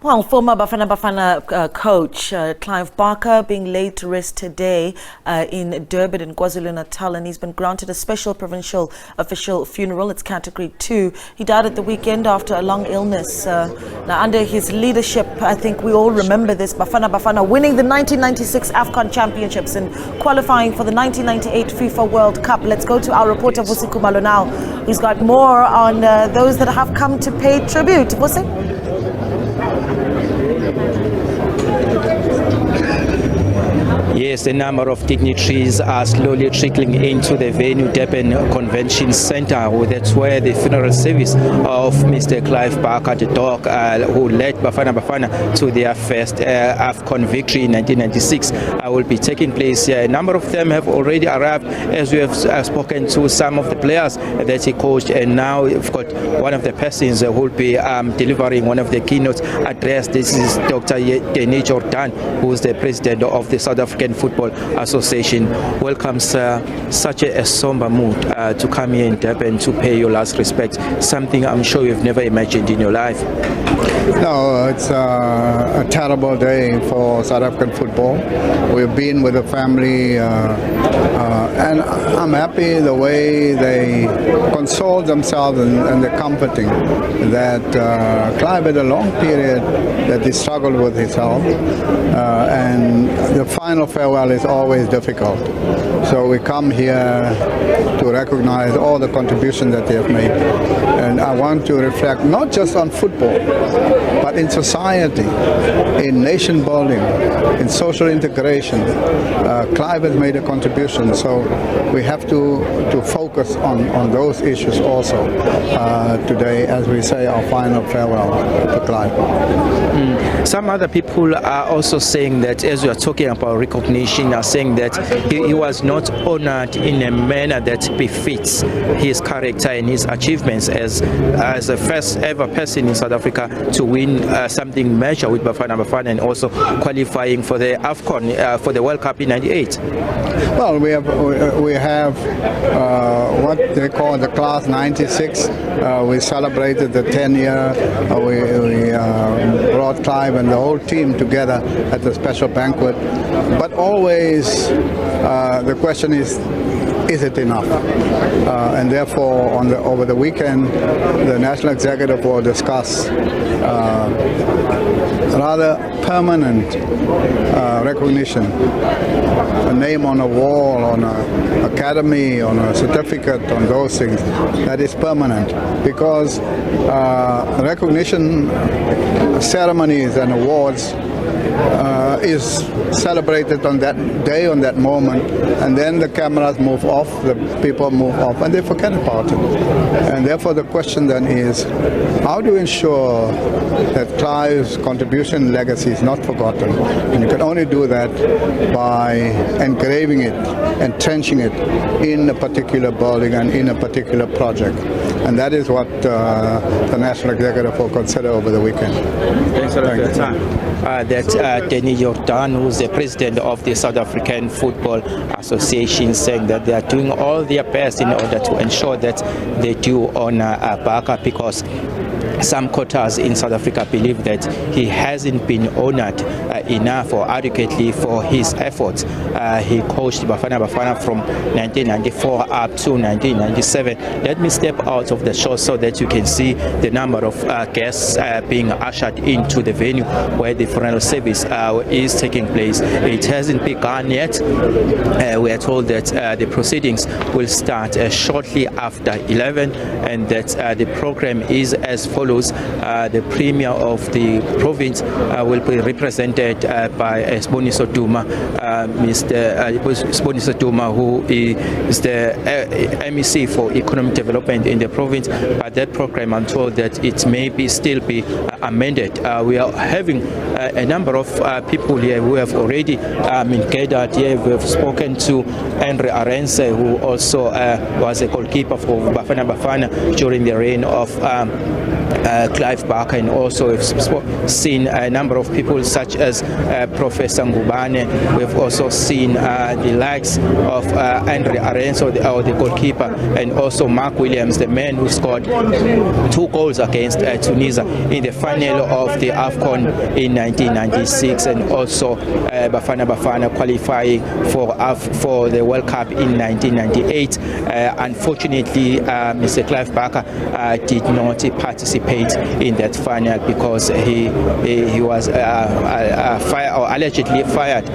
Well, former Bafana Bafana coach Clive Barker being laid to rest today in Durban in KwaZulu-Natal, and he's been granted a special provincial official funeral. It's category 2. He died at the weekend after a long illness. Now, under his leadership, I think we all remember this, Bafana Bafana winning the 1996 AFCON Championships and qualifying for the 1998 FIFA World Cup. Let's go to our reporter Vusi Khumalo now, who's got more on those that have come to pay tribute. Vusi? Yes, a number of dignitaries are slowly trickling into the venue, Durban Convention Center. That's where the funeral service of Mr. Clive Barker, the dog who led Bafana Bafana to their first AFCON victory in 1996, will be taking place here. A number of them have already arrived, as we have spoken to some of the players that he coached, and now we've got one of the persons who will be delivering one of the keynote address. This is Dr. Joordan, who is the president of the South African Football Association. Welcome, sir. Such a somber mood to come here in Durban to pay your last respect, something I'm sure you've never imagined in your life. No, it's a terrible day for South African football. We've been with the family and I'm happy the way they console themselves and they're comforting that Clive had a long period that he struggled with his health, and the final farewell is always difficult. So we come here to recognize all the contributions that they have made. And I want to reflect not just on football, but in society, in nation building, in social integration. Clive has made a contribution, so we have to focus on those issues also today as we say our final farewell to Clive. Some other people are also saying that, as we are talking about recognition, are saying that he was not honored in a manner that befits his character and his achievements as the first ever person in South Africa to win something major with Bafana Bafana and also qualifying for the AFCON for the World Cup in '98. Well, we have what they call the class '96. We celebrated the 10-year. We brought Clive and the whole team together at a special banquet. But always the question is it enough? And therefore, over the weekend, the National Executive will discuss rather permanent recognition, a name on a wall, on an academy, on a certificate, on those things. That is permanent, because recognition ceremonies and awards is celebrated on that day, on that moment, and then the cameras move off, the people move off, and they forget about it. And therefore the question then is, how do you ensure that Clive's contribution legacy is not forgotten? And you can only do that by engraving it, entrenching it in a particular building and in a particular project. And that is what the National Executive will consider over the weekend. Thanks a lot for your time. That's Joordan, who's the president of the South African Football Association, saying that they are doing all their best in order to ensure that they do honor Barker, because some quarters in South Africa believe that he hasn't been honored enough or adequately for his efforts. He coached Bafana Bafana from 1994 up to 1997. Let me step out of the show so that you can see the number of guests being ushered into the venue where the funeral service is taking place. It hasn't begun yet. We are told that the proceedings will start shortly after 11, and that the program is as follows. The Premier of the province will be represented by Vusi Khumalo, Mr. Vusi Khumalo, who is the MEC for economic development in the province. But that program, I'm told that it may still be amended. We are having a number of people here who have already been gathered here. We have spoken to Andre Arense, who also was a goalkeeper for Bafana Bafana during the reign of Clive Barker, and also we've seen a number of people such as Professor Ngubane. We've also seen the likes of Andre Arenso, the goalkeeper, and also Mark Williams, the man who scored 2 goals against Tunisia in the final of the AFCON in 1996, and also Bafana Bafana qualifying for the World Cup in 1998. Unfortunately, Mr. Clive Barker did not participate in that final because he was allegedly fired.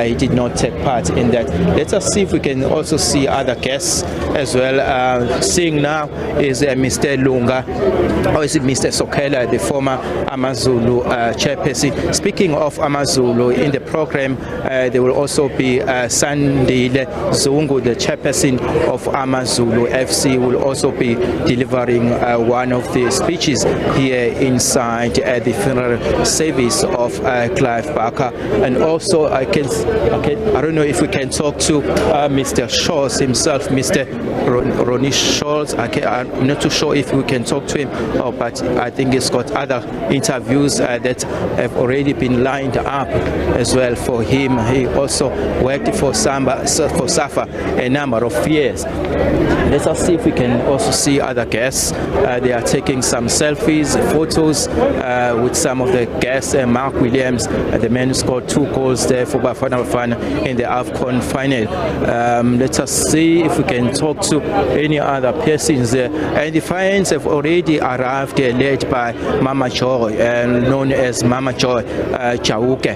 He did not take part in that. Let us see if we can also see other guests as well. Seeing now is Mr. Lunga, or is it Mr. Sokela, the former Amazulu chairperson. Speaking of Amazulu, in the program there will also be Sandile Zungu, the chairperson of Amazulu FC, will also be delivering one of the speeches here inside the funeral service of Clive Barker. And also I don't know if we can talk to Mr. Scholz himself, Mr. Ronnie Scholz. I'm not too sure if we can talk to him, but I think he's got other interviews that have already been lined up as well for him. He also worked for SAFA a number of years. Let us see if we can also see other guests. They are taking some selfies, photos with some of the guests. Mark Williams, the man who scored 2 goals there for Bafana Bafana in the AFCON final. Let us see if we can talk to any other persons there. And the fans have already arrived here, led by Mama Joy, known as Mama Joy Chauke,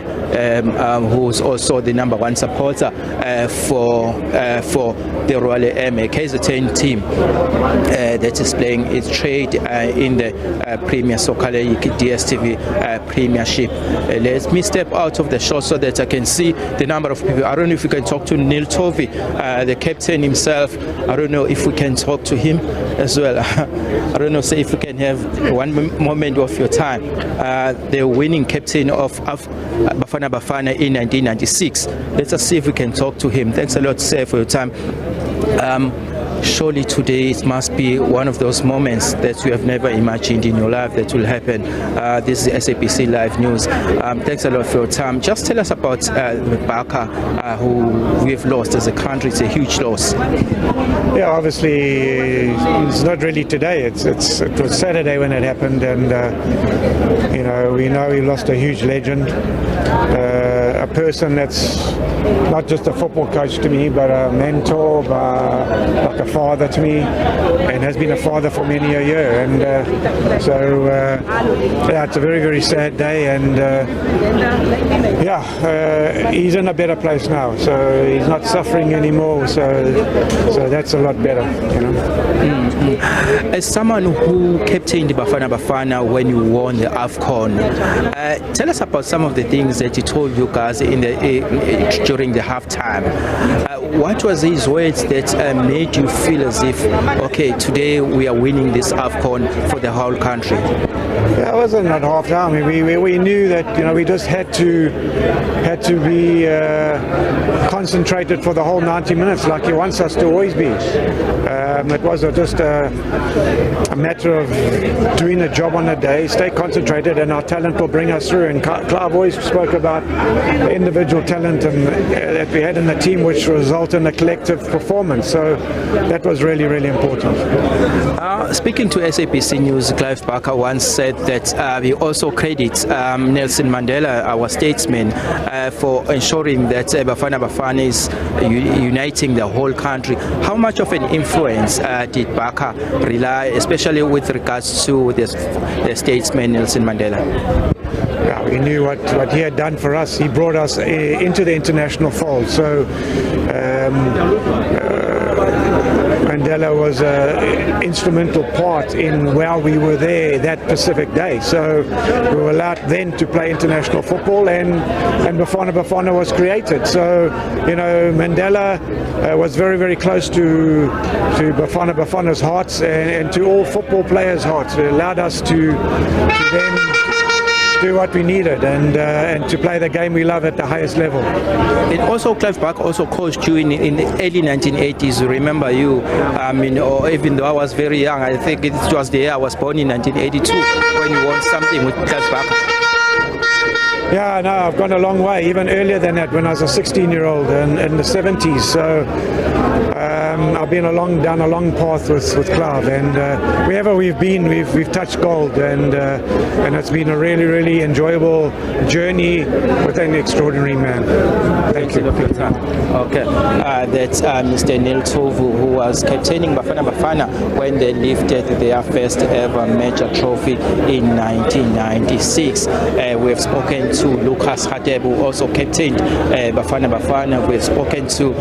who's also the #1 supporter for the Royal Air KZN team that is playing its trade in the Premier Soccer League DStv Premiership. Let me step out of the shot so that I can see the number of people. I don't know if we can talk to Neil Tovey, the captain himself. I don't know if we can talk to him as well. I don't know, say if we can have one moment of your time. The winning captain of Bafana Bafana in 1996. Let us see if we can talk to him. Thanks a lot, sir, for your time. Surely today it must be one of those moments that you have never imagined in your life that will happen. This is SABC Live News. Thanks a lot for your time. Just tell us about Barker, who we have lost as a country. It's a huge loss. Yeah, obviously it's not really today. It was Saturday when it happened, and we know we lost a huge legend, a person that's not just a football coach to me, but a mentor, like a father to me, and has been a father for many a year. And yeah, it's a very, very sad day, and he's in a better place now, so he's not suffering anymore, so that's a lot better, As someone who captained Bafana Bafana when you won the AFCON, tell us about some of the things that he told you guys during the halftime. What was his words that made you feel as if, okay, today we are winning this AFCON for the whole country? Yeah, it wasn't at half time. We knew that we just had to be concentrated for the whole 90 minutes, like he wants us to always be. It was just a matter of doing the job on the day, stay concentrated, and our talent will bring us through. And Clive always spoke about the individual talent and that we had in the team, which result in a collective performance. So that was really, really important. Speaking to SABC News, Clive Barker once said that he also credits Nelson Mandela, our statesman, for ensuring that Bafana Bafana is uniting the whole country. How much of an influence did Barker rely, especially with regards to the statesman Nelson Mandela? Yeah, we knew what he had done for us. He brought us into the international fold. So Mandela was an instrumental part in why we were there that specific day. So we were allowed then to play international football, and Bafana Bafana was created. So Mandela was very, very close to Bafana Bafana's hearts and to all football players' hearts. It allowed us to then do what we needed and to play the game we love at the highest level. And also, Clive Barker also coached you in the early 1980s. Remember you? I mean, or even though I was very young, I think it was the year I was born in 1982 when you won something with Clive Barker. Yeah, no, I've gone a long way, even earlier than that, when I was a 16-year-old in the 70s. So I've been down a long path with Clive, and wherever we've been, we've touched gold, and it's been a really, really enjoyable journey with an extraordinary man. Thank you. Okay, that's Mr. Neil Tovu, who was captaining Bafana Bafana when they lifted their first ever major trophy in 1996. We've spoken to Lucas Hadeb, who also captained Bafana Bafana. We've spoken to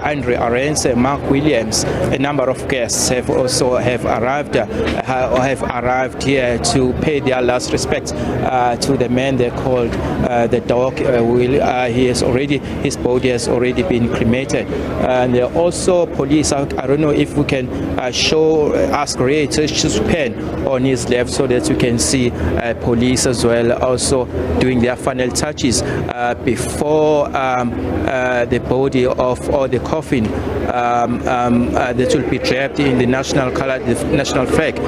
Andre Arens, Mark Williams. A number of guests have arrived here to pay their last respects to the man they called the dog. His body has already been cremated. And there are also police. I don't know if we can ask Ray to pen on his left so that you can see police as well also doing their final touches before the body or the coffin that will be draped in the national color, the national flag,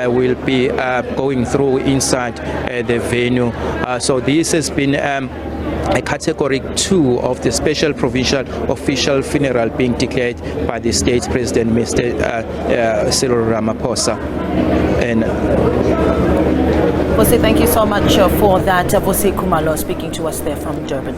will be going through inside the venue. So this has been a category 2 of the special provincial official funeral being declared by the state president, Mr. Cyril Ramaphosa. And Vusi, thank you so much for that. Vusi Khumalo speaking to us there from Durban.